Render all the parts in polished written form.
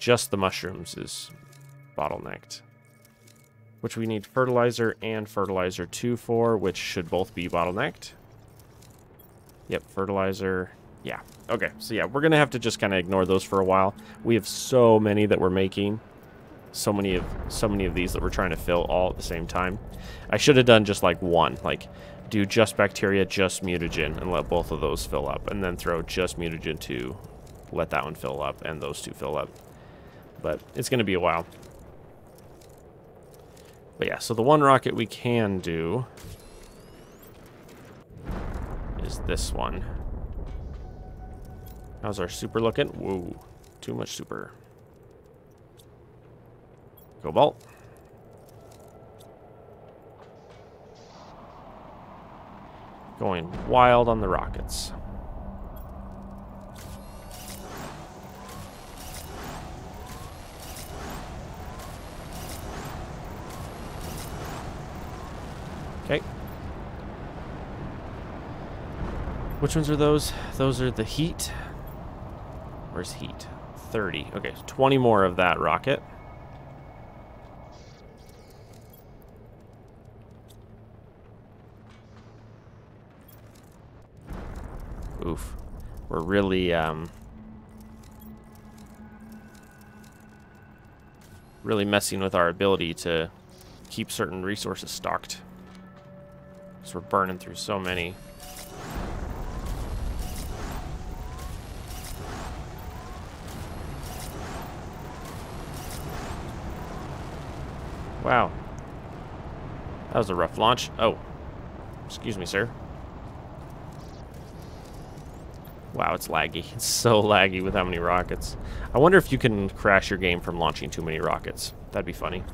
just the mushrooms is bottlenecked. Which we need fertilizer and fertilizer 2 for, which should both be bottlenecked. Yep, fertilizer. Yeah. Okay, so yeah, we're going to have to just kind of ignore those for a while. We have so many that we're making. So many of these that we're trying to fill all at the same time. I should have done just like one. Like, do just bacteria, just mutagen, and let both of those fill up. And then throw just mutagen 2, let that one fill up, and those two fill up. But it's going to be a while. But yeah, so the one rocket we can do is this one. How's our super looking? Whoa, too much super. Cobalt. Going wild on the rockets. Okay. Which ones are those? Those are the heat. Where's heat? 30. Okay, 20 more of that rocket. Oof. We're really, really messing with our ability to keep certain resources stocked. So we're burning through so many. Wow. That was a rough launch. Oh. Excuse me, sir. Wow, it's laggy. It's so laggy with how many rockets. I wonder if you can crash your game from launching too many rockets. That'd be funny.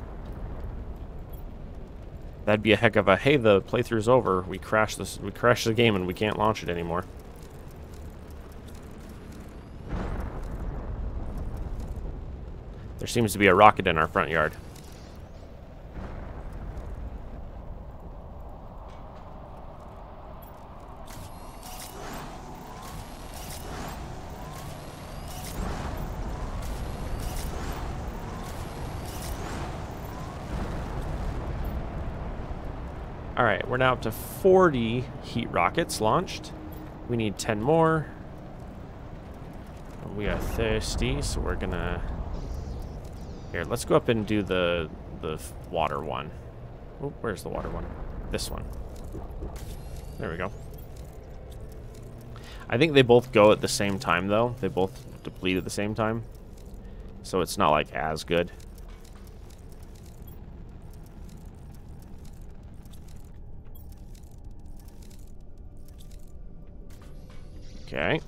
That'd be a heck of a, hey, the playthrough's over. We crashed the game and we can't launch it anymore. There seems to be a rocket in our front yard. Alright, we're now up to 40 heat rockets launched. We need 10 more. We are thirsty, so we're gonna... Here, let's go up and do the water one. Oh, where's the water one? This one. There we go. I think they both go at the same time, though. They both deplete at the same time. So it's not, like, as good. Okay.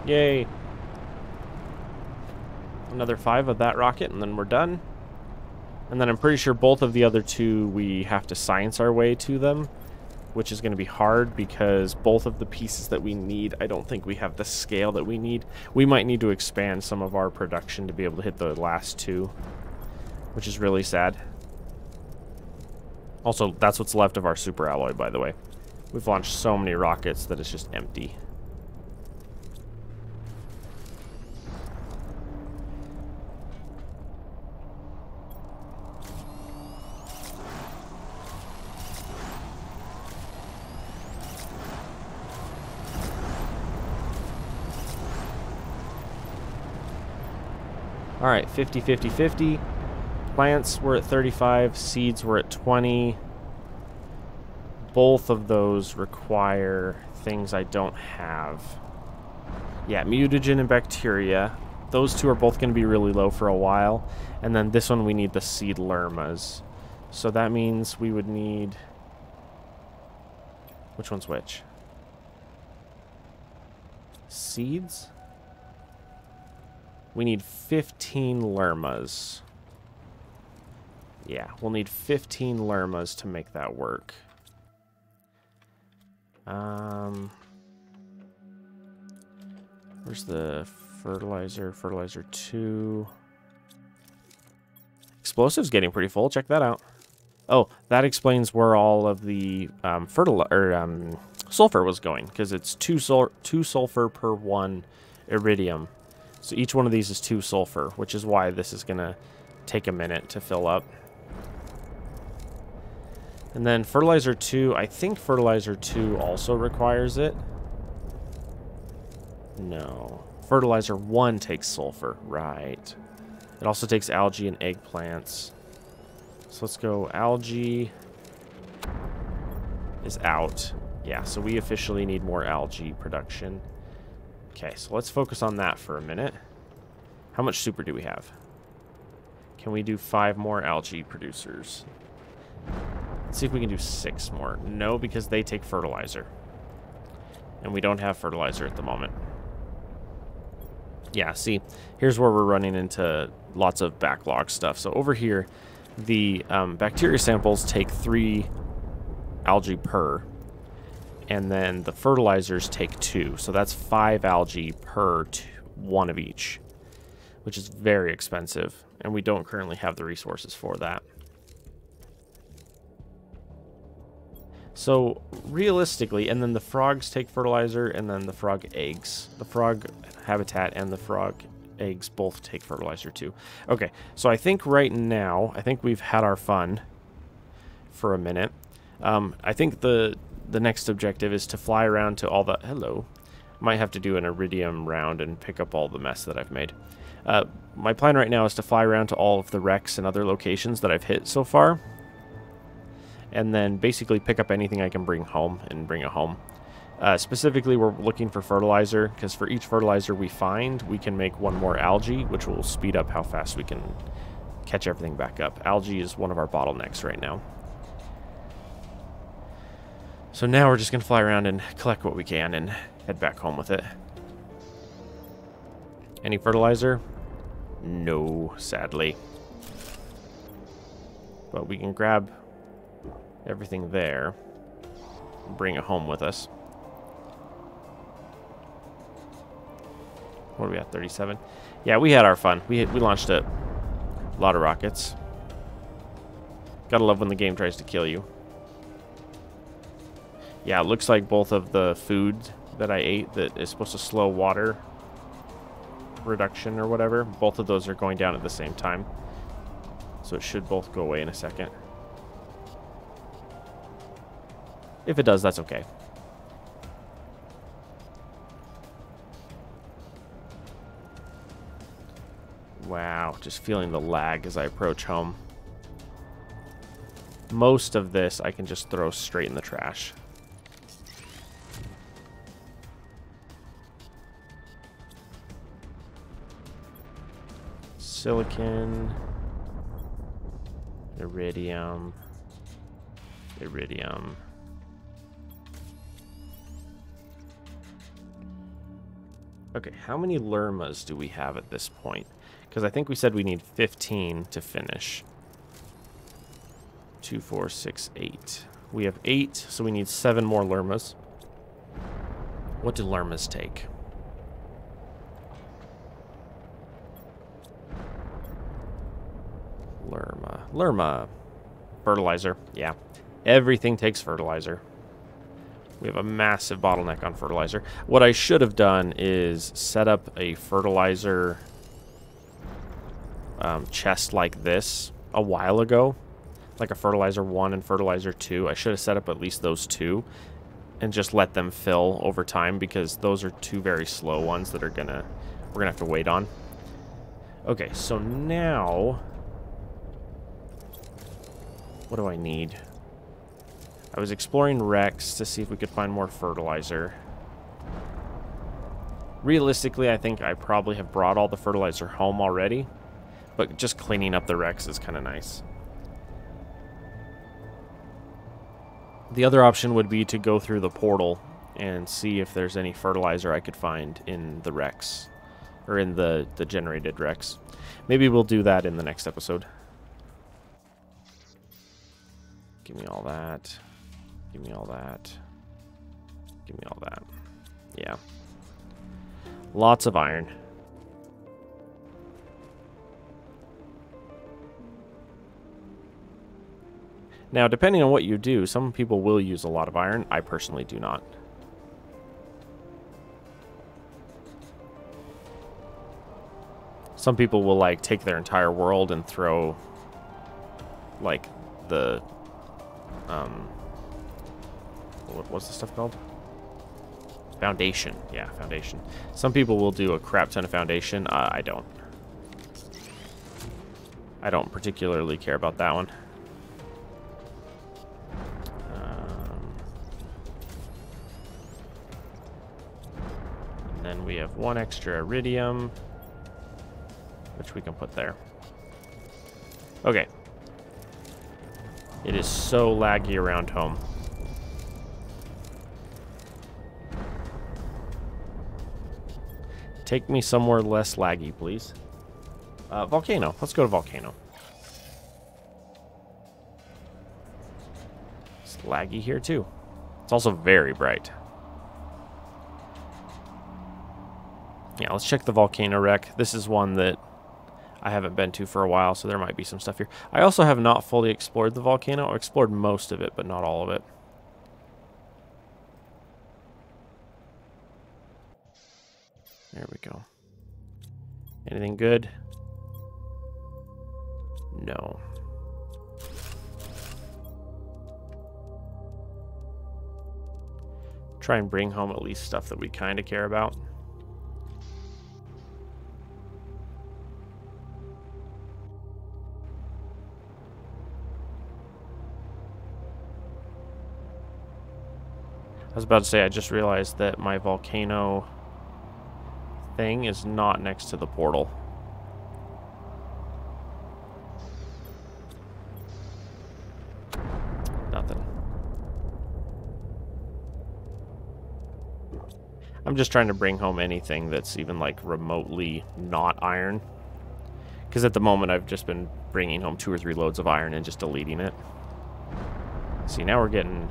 Yay. Another 5 of that rocket, and then we're done. And then I'm pretty sure both of the other two, we have to science our way to them, which is going to be hard because both of the pieces that we need, I don't think we have the scale that we need. We might need to expand some of our production to be able to hit the last two, which is really sad. Also, that's what's left of our super alloy, by the way. We've launched so many rockets that it's just empty. All right, 50, 50, 50. Plants were at 35, seeds were at 20. Both of those require things I don't have. Yeah, mutagen and bacteria. Those two are both going to be really low for a while. And then this one we need the seed lermas. So that means we would need... Which one's which? Seeds? We need 15 lermas. Yeah, we'll need 15 lermas to make that work. Where's the fertilizer? Fertilizer 2. explosives getting pretty full. Check that out. Oh, that explains where all of the sulfur was going, because it's two sulfur per 1 iridium. So each one of these is 2 sulfur, which is why this is going to take a minute to fill up. And then fertilizer 2, I think fertilizer 2 also requires it. No. Fertilizer 1 takes sulfur, right. It also takes algae and eggplants. So let's go, algae is out. Yeah, so we officially need more algae production. Okay, so let's focus on that for a minute. How much super do we have? Can we do 5 more algae producers? Let's see if we can do 6 more. No, because they take fertilizer. And we don't have fertilizer at the moment. Yeah, see, here's where we're running into lots of backlog stuff. So over here, the bacteria samples take 3 algae per, and then the fertilizers take 2. So that's 5 algae per 1 of each, which is very expensive, and we don't currently have the resources for that. So realistically, and then the frogs take fertilizer, and then the frog eggs. The frog habitat and the frog eggs both take fertilizer too. Okay, so I think right now, I think we've had our fun for a minute. I think the next objective is to fly around to all the... Hello. Might have to do an iridium round and pick up all the mess that I've made. My plan right now is to fly around to all of the wrecks and other locations that I've hit so far, and then basically pick up anything I can bring home and bring it home. Specifically, we're looking for fertilizer, because for each fertilizer we find, we can make 1 more algae, which will speed up how fast we can catch everything back up. Algae is one of our bottlenecks right now. So now we're just going to fly around and collect what we can and head back home with it. Any fertilizer? No, sadly. But we can grab everything there and bring it home with us. What are we at, 37? Yeah, we had our fun. We launched a lot of rockets. Gotta love when the game tries to kill you. Yeah, it looks like both of the food that I ate that is supposed to slow water reduction or whatever, both of those are going down at the same time. So it should both go away in a second. If it does, that's okay. Wow, just feeling the lag as I approach home. Most of this I can just throw straight in the trash. Silicon, iridium, iridium. Okay, how many lermas do we have at this point? Because I think we said we need 15 to finish. 2, 4, 6, 8. We have 8, so we need 7 more lermas. What do lermas take? Lerma. Fertilizer. Yeah. Everything takes fertilizer. We have a massive bottleneck on fertilizer. What I should have done is set up a fertilizer chest like this a while ago. Like a fertilizer 1 and fertilizer 2. I should have set up at least those 2 and just let them fill over time, because those are 2 very slow ones that we're gonna have to wait on. Okay, so now what do I need? I was exploring wrecks to see if we could find more fertilizer. Realistically, I think I probably have brought all the fertilizer home already, but just cleaning up the wrecks is kind of nice. The other option would be to go through the portal and see if there's any fertilizer I could find in the wrecks, or in the generated wrecks. Maybe we'll do that in the next episode. Give me all that. Give me all that. Give me all that. Yeah. Lots of iron. Now, depending on what you do, some people will use a lot of iron. I personally do not. Some people will, like, take their entire world and throw, like, the, what's the stuff called? Foundation. Yeah, foundation. Some people will do a crap ton of foundation. I don't. I don't particularly care about that one. And then we have one extra iridium, which we can put there. Okay. It is so laggy around home. Take me somewhere less laggy, please. Volcano. Let's go to Volcano. It's laggy here, too. It's also very bright. Yeah, let's check the Volcano wreck. This is one that I haven't been to for a while, so there might be some stuff here. I also have not fully explored the volcano. I explored most of it, but not all of it. There we go. Anything good? No. Try and bring home at least stuff that we kind of care about. I was about to say, I just realized that my volcano thing is not next to the portal. Nothing. I'm just trying to bring home anything that's even like remotely not iron. Because at the moment I've just been bringing home 2 or 3 loads of iron and just deleting it. See, now we're getting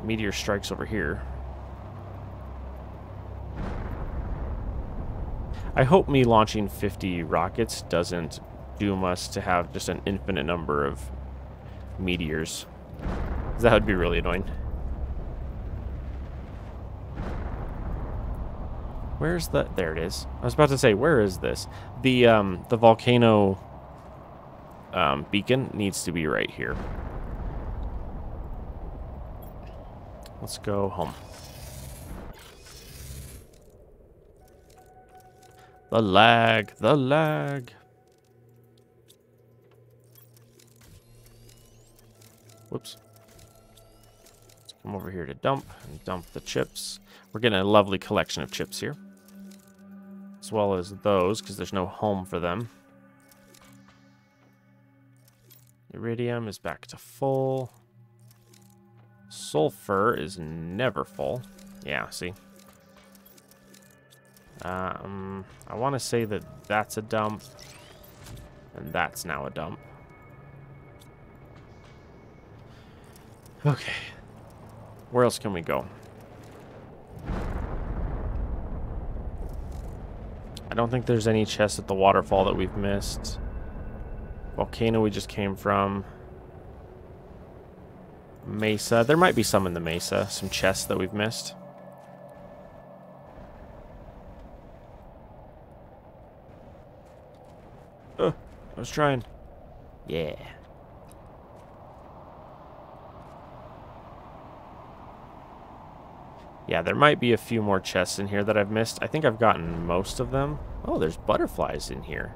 meteor strikes over here. I hope me launching 50 rockets doesn't doom us to have just an infinite number of meteors. That would be really annoying. Where's the... There it is. I was about to say, where is this? The volcano beacon needs to be right here. Let's go home. The lag, the lag. Whoops. Let's come over here to dump and dump the chips. We're getting a lovely collection of chips here, as well as those, because there's no home for them. Iridium is back to full. Sulfur is never full. Yeah, see. I want to say that that's a dump, and that's now a dump. Okay. Where else can we go? I don't think there's any chests at the waterfall that we've missed. Volcano we just came from. Mesa. There might be some in the Mesa. Some chests that we've missed. I was trying. Yeah. Yeah, there might be a few more chests in here that I've missed. I think I've gotten most of them. Oh, there's butterflies in here.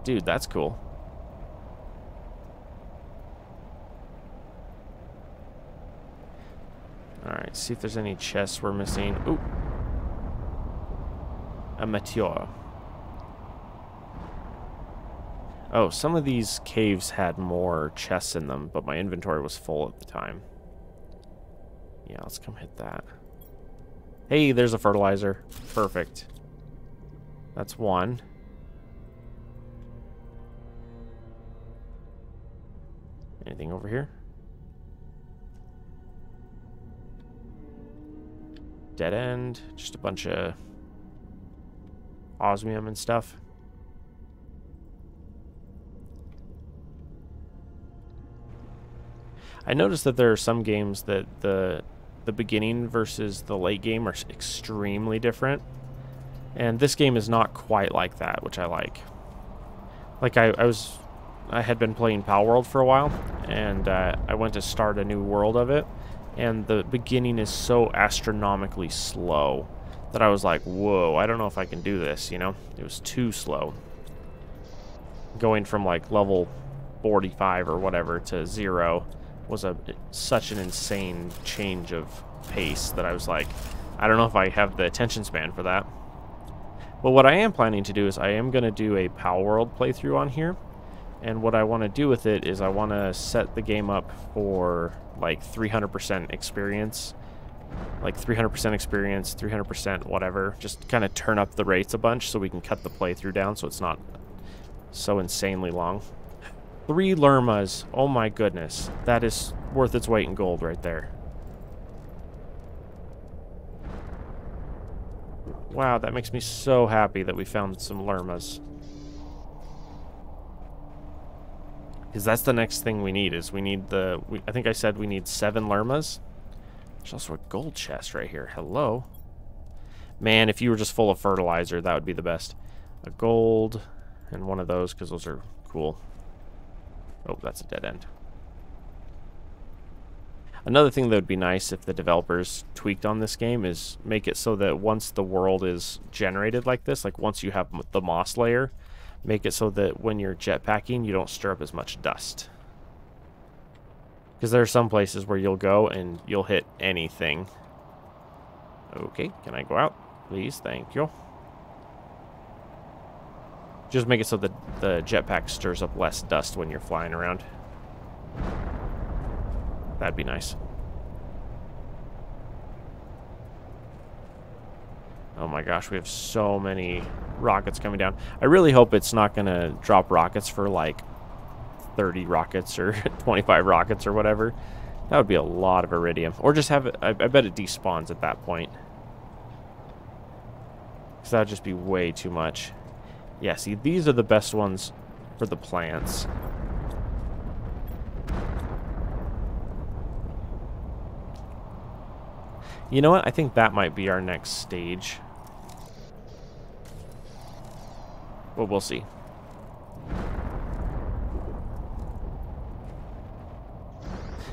Dude, that's cool. Alright, see if there's any chests we're missing. Ooh. A meteor. Oh, some of these caves had more chests in them, but my inventory was full at the time. Yeah, let's come hit that. Hey, there's a fertilizer. Perfect. That's one. Anything over here? Dead end. Just a bunch of osmium and stuff. I noticed that there are some games that the beginning versus the late game are extremely different. And this game is not quite like that, which I like. Like I had been playing Pal World for a while, and I went to start a new world of it, and the beginning is so astronomically slow that I was like, whoa, I don't know if I can do this, you know? It was too slow. Going from like level 45 or whatever to 0 was such an insane change of pace that I was like, I don't know if I have the attention span for that. But what I am planning to do is I am going to do a Pal World playthrough on here. And what I want to do with it is I want to set the game up for like 300% experience. Like 300% experience, 300% whatever. Just kind of turn up the rates a bunch so we can cut the playthrough down so it's not so insanely long. 3 lermas. Oh my goodness. That is worth its weight in gold right there. Wow, that makes me so happy that we found some lermas. Because that's the next thing we need, is we need the... I think I said we need 7 lermas. There's also a gold chest right here. Hello. Man, if you were just full of fertilizer, that would be the best. A gold and one of those, because those are cool. Oh, that's a dead end. Another thing that would be nice if the developers tweaked on this game is make it so that once the world is generated like this, like once you have the moss layer, make it so that when you're jetpacking, you don't stir up as much dust. Because there are some places where you'll go and you'll hit anything. Okay, can I go out? Please, thank you. Just make it so that the jetpack stirs up less dust when you're flying around. That'd be nice. Oh my gosh, we have so many rockets coming down. I really hope it's not going to drop rockets for like 30 rockets or 25 rockets or whatever. That would be a lot of iridium. Or just have it, I bet it despawns at that point. Because that would just be way too much. Yeah, see, these are the best ones for the plants. You know what? I think that might be our next stage. Well, we'll see.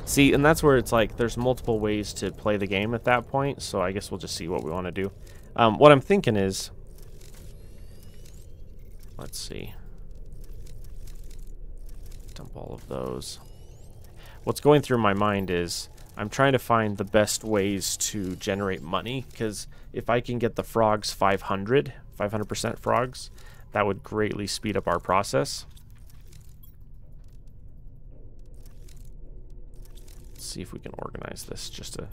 See, and that's where it's like there's multiple ways to play the game at that point, so I guess we'll just see what we want to do. What I'm thinking is... Let's see. Dump all of those. What's going through my mind is... I'm trying to find the best ways to generate money, because if I can get the frogs 500% frogs, that would greatly speed up our process. Let's see if we can organize this just to...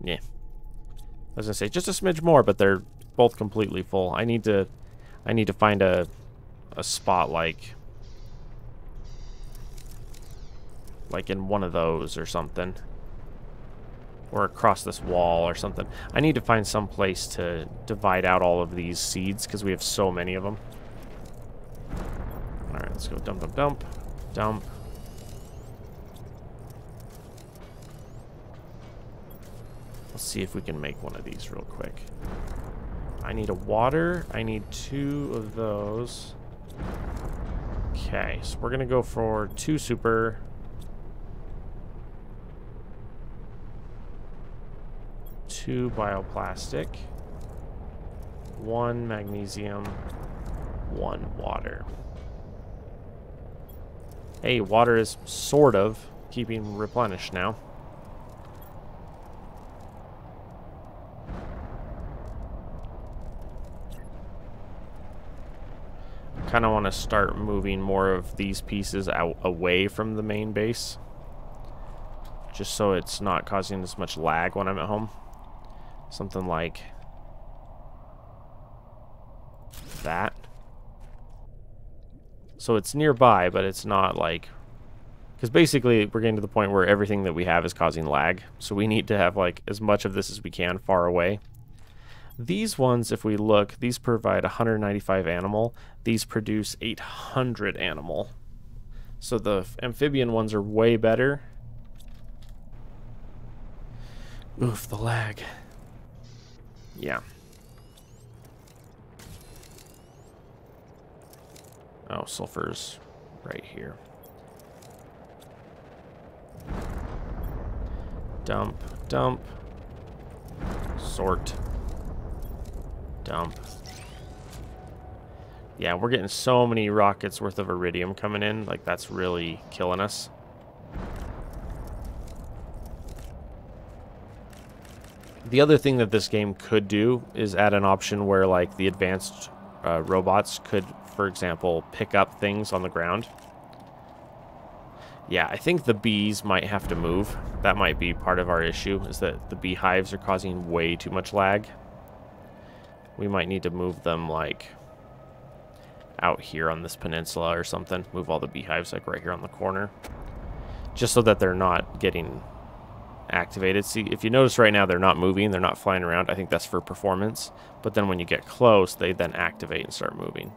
Yeah. I was gonna say just a smidge more, but they're both completely full. I need to find a spot like in one of those or something, or across this wall or something. I need to find some place to divide out all of these seeds because we have so many of them. All right, let's go dump, dump, dump, dump. Let's see if we can make one of these real quick. I need a water. I need 2 of those. Okay, so we're gonna go for 2 super. 2 bioplastic, 1 magnesium, 1 water. Hey, water is sort of keeping replenished now. I kind of want to start moving more of these pieces out away from the main base, just so it's not causing as much lag when I'm at home. Something like that. So it's nearby, but it's not like... Because basically, we're getting to the point where everything that we have is causing lag. So we need to have like as much of this as we can far away. These ones, if we look, these provide 195 animal. These produce 800 animal. So the amphibian ones are way better. Oof, the lag. Yeah. Oh, sulfur's right here. Dump, dump. Sort. Dump. Yeah, we're getting so many rockets worth of iridium coming in. Like, that's really killing us. The other thing that this game could do is add an option where, like, the advanced robots could, for example, pick up things on the ground. Yeah, I think the bees might have to move. That might be part of our issue, is that the beehives are causing way too much lag. We might need to move them, like, out here on this peninsula or something. Move all the beehives, like, right here on the corner. Just so that they're not getting activated. See, if you notice right now, they're not moving. They're not flying around. I think that's for performance. But then when you get close, they then activate and start moving.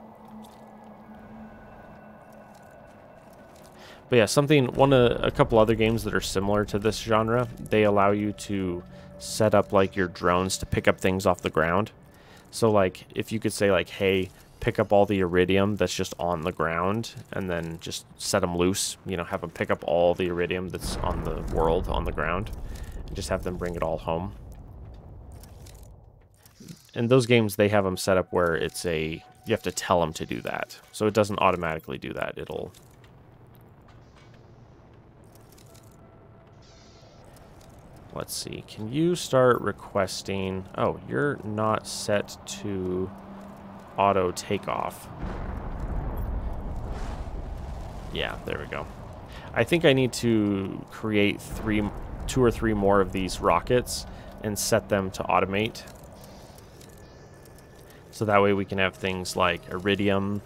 But yeah, a couple other games that are similar to this genre, they allow you to set up, like, your drones to pick up things off the ground. So, like, if you could say, like, hey, pick up all the iridium that's just on the ground, and then just set them loose, you know, have them pick up all the iridium that's on the world on the ground, and just have them bring it all home. In those games, they have them set up where you have to tell them to do that. So it doesn't automatically do that. Let's see, can you start requesting... Oh, you're not set to auto takeoff. Yeah, there we go. I think I need to create 2 or 3 more of these rockets and set them to automate. So that way we can have things like iridium,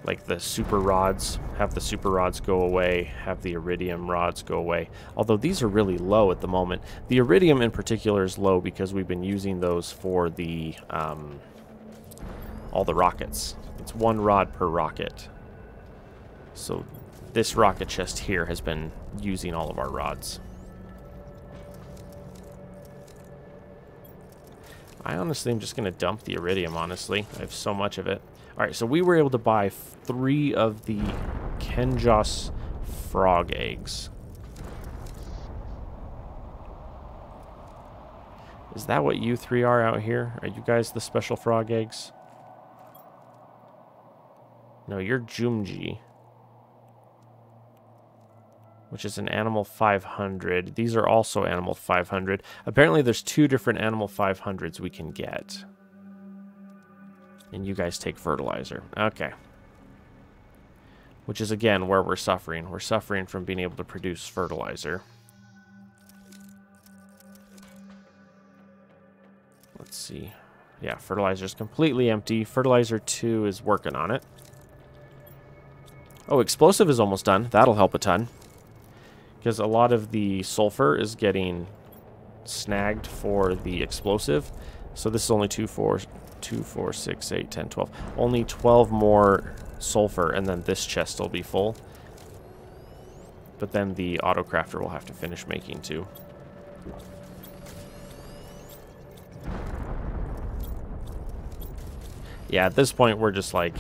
like the super rods, have the super rods go away, have the iridium rods go away. Although these are really low at the moment. The iridium in particular is low because we've been using those for the all the rockets. It's 1 rod per rocket. So this rocket chest here has been using all of our rods. I honestly am just going to dump the iridium, honestly. I have so much of it. Alright, so we were able to buy 3 of the Kenjos frog eggs. Is that what you 3 are out here? Are you guys the special frog eggs? No, you're Jumji, which is an animal 500. These are also animal 500. Apparently there's 2 different animal 500s we can get. And you guys take fertilizer. Okay. Which is, again, where we're suffering. We're suffering from being able to produce fertilizer. Let's see. Yeah, fertilizer's completely empty. Fertilizer 2 is working on it. Oh, explosive is almost done. That'll help a ton. Because a lot of the sulfur is getting snagged for the explosive. So this is only 2, 4, 6, 8, 10, 12. Only 12 more sulfur, and then this chest will be full. But then the autocrafter will have to finish making too. Yeah, at this point we're just like...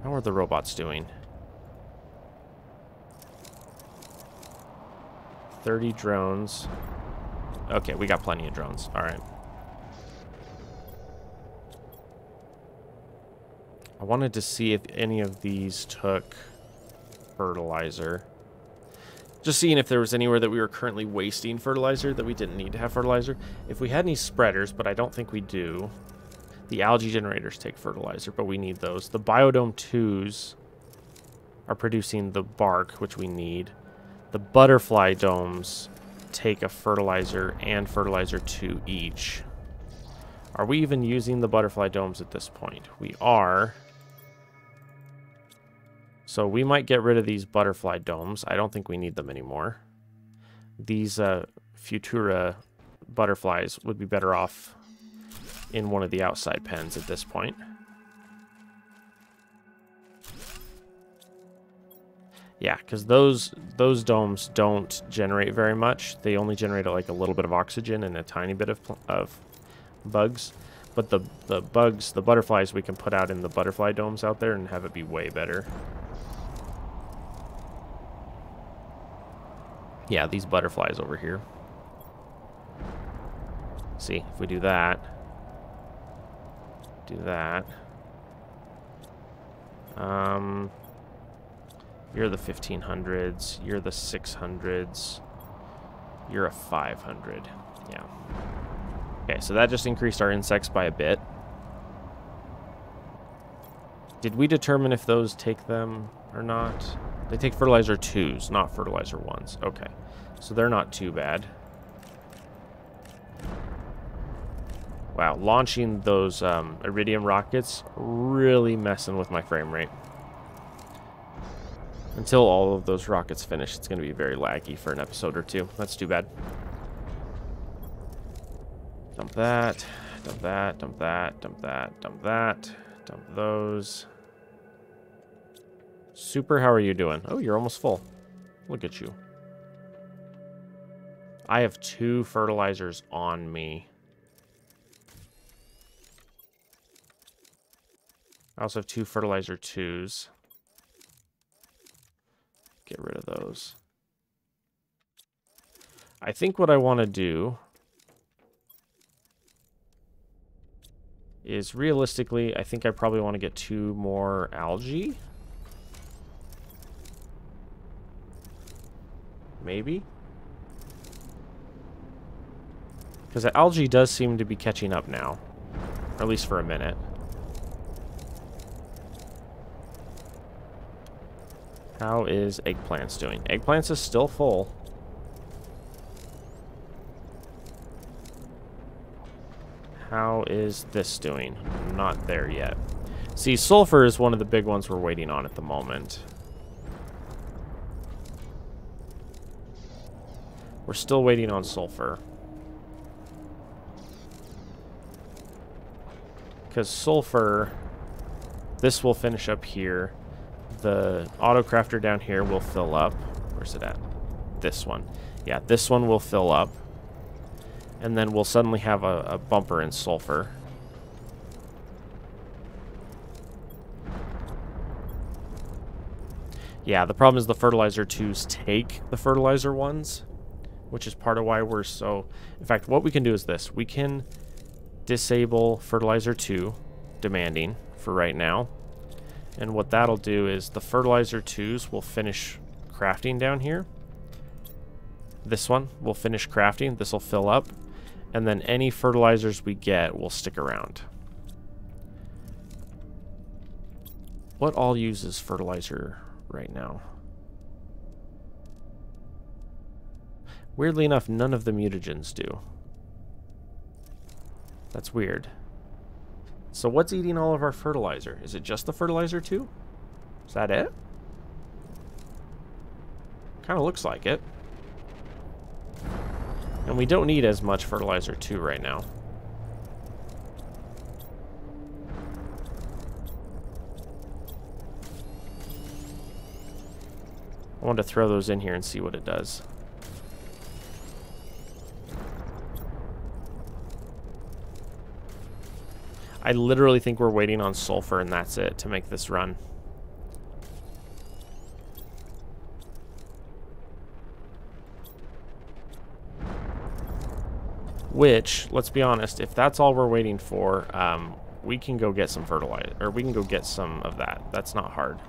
How are the robots doing? 30 drones. Okay, we got plenty of drones. Alright. I wanted to see if any of these took fertilizer. Just seeing if there was anywhere that we were currently wasting fertilizer that we didn't need to have fertilizer. If we had any spreaders, but I don't think we do. The algae generators take fertilizer, but we need those. The biodome 2s are producing the bark, which we need. The butterfly domes take a fertilizer and fertilizer 2 each. Are we even using the butterfly domes at this point? We are. So we might get rid of these butterfly domes. I don't think we need them anymore. These Futura butterflies would be better off in one of the outside pens at this point. Yeah, because those domes don't generate very much. They only generate like a little bit of oxygen and a tiny bit of bugs. But the bugs, the butterflies, we can put out in the butterfly domes out there and have it be way better. Yeah, these butterflies over here. See, if we do that. Do that. You're the 1500s. You're the 600s. You're a 500. Yeah. Okay, so that just increased our insects by a bit. Did we determine if those take them or not? They take fertilizer 2s, not fertilizer 1s. Okay, so they're not too bad. Wow, launching those iridium rockets really messing with my frame rate. Until all of those rockets finish, it's going to be very laggy for an episode or two. That's too bad. Dump that, dump that, dump that, dump that, dump that, dump those. Super, how are you doing? Oh, you're almost full. Look at you. I have 2 fertilizers on me. I also have 2 fertilizer 2s. Get rid of those. I think what I want to do is realistically, I think I probably want to get 2 more algae. Maybe. Because the algae does seem to be catching up now. Or at least for a minute. How is eggplants doing? Eggplants is still full. How is this doing? Not there yet. See, sulfur is one of the big ones we're waiting on at the moment. We're still waiting on sulfur. Because sulfur, this will finish up here. The auto crafter down here will fill up. Where's it at? This one. Yeah, this one will fill up. And then we'll suddenly have a bumper in sulfur. Yeah, the problem is the fertilizer 2s take the fertilizer 1s, which is part of why we're so... In fact, what we can do is this. We can disable fertilizer 2 demanding for right now. And what that'll do is the fertilizer 2s will finish crafting down here. This one will finish crafting. This will fill up. And then any fertilizers we get will stick around. What all uses fertilizer right now? Weirdly enough, none of the mutagens do. That's weird. So what's eating all of our fertilizer? Is it just the fertilizer 2? Is that it? Kind of looks like it. And we don't need as much fertilizer 2 right now. I wanted to throw those in here and see what it does. I literally think we're waiting on sulfur and that's it to make this run. Which, let's be honest, if that's all we're waiting for, we can go get some fertilizer, or we can go get some of that. That's not hard.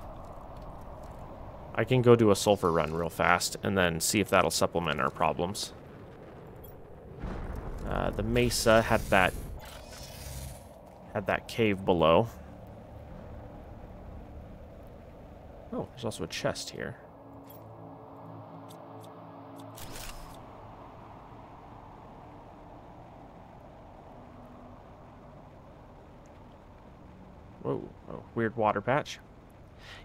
I can go do a sulfur run real fast and then see if that'll supplement our problems. The mesa had that cave below. Oh, there's also a chest here. Whoa, oh, weird water patch.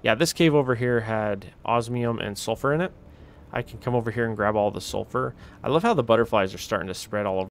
Yeah, this cave over here had osmium and sulfur in it. I can come over here and grab all the sulfur. I love how the butterflies are starting to spread all over